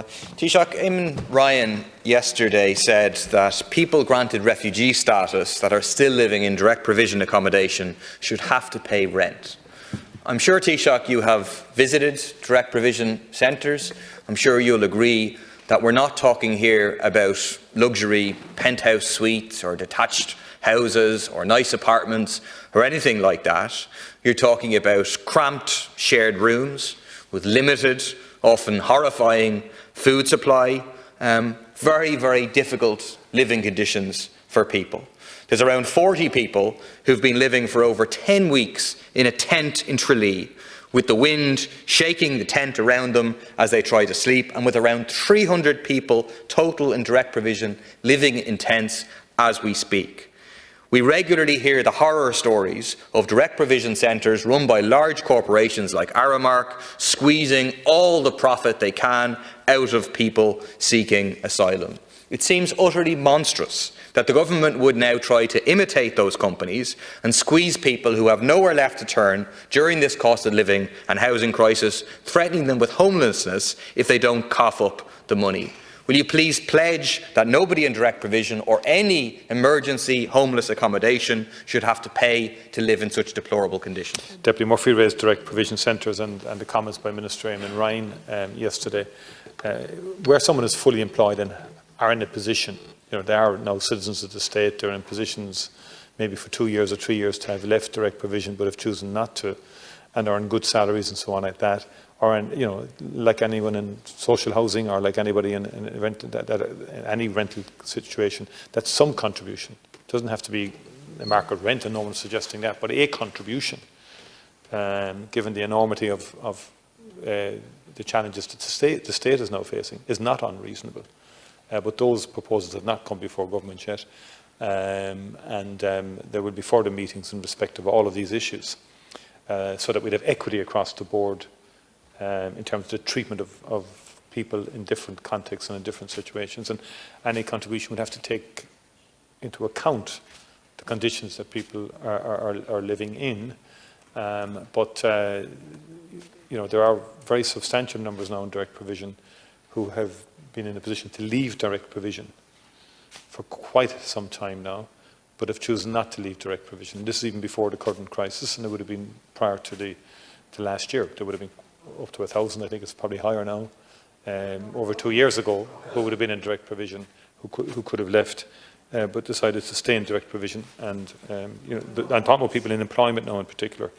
Taoiseach, Eamon Ryan yesterday said that people granted refugee status that are still living in direct provision accommodation should have to pay rent. I'm sure, Taoiseach, you have visited direct provision centres. I'm sure you'll agree that we're not talking here about luxury penthouse suites or detached houses or nice apartments or anything like that. You're talking about cramped shared rooms with limited, often horrifying food supply, very, very difficult living conditions for people. There's around 40 people who've been living for over 10 weeks in a tent in Tralee, with the wind shaking the tent around them as they try to sleep, and with around 300 people total in direct provision living in tents as we speak. We regularly hear the horror stories of direct provision centres run by large corporations like Aramark, squeezing all the profit they can out of people seeking asylum. It seems utterly monstrous that the government would now try to imitate those companies and squeeze people who have nowhere left to turn during this cost of living and housing crisis, threatening them with homelessness if they don't cough up the money. Will you please pledge that nobody in direct provision or any emergency homeless accommodation should have to pay to live in such deplorable conditions? Deputy Murphy raised direct provision centres and the comments by Minister Eamon Ryan yesterday. Where someone is fully employed and are in a position, they are now citizens of the state, they're in positions maybe for 2 years or 3 years to have left direct provision but have chosen not to, and are on good salaries and so on like that, or like anyone in social housing or like anybody in any rental situation, that's some contribution. It doesn't have to be a market rent, and no one's suggesting that, but a contribution, given the enormity of the challenges that the state is now facing, is not unreasonable. But those proposals have not come before government yet, and there will be further meetings in respect of all of these issues, so that we'd have equity across the board in terms of the treatment of people in different contexts and in different situations. And any contribution would have to take into account the conditions that people are living in. But there are very substantial numbers now in direct provision who have been in a position to leave direct provision for quite some time now, but have chosen not to leave direct provision. This is even before the current crisis, and it would have been prior to last year. There would have been up to 1,000, I think it's probably higher now, over 2 years ago, who would have been in direct provision, who could have left, but decided to stay in direct provision. And I'm talking about people in employment now in particular.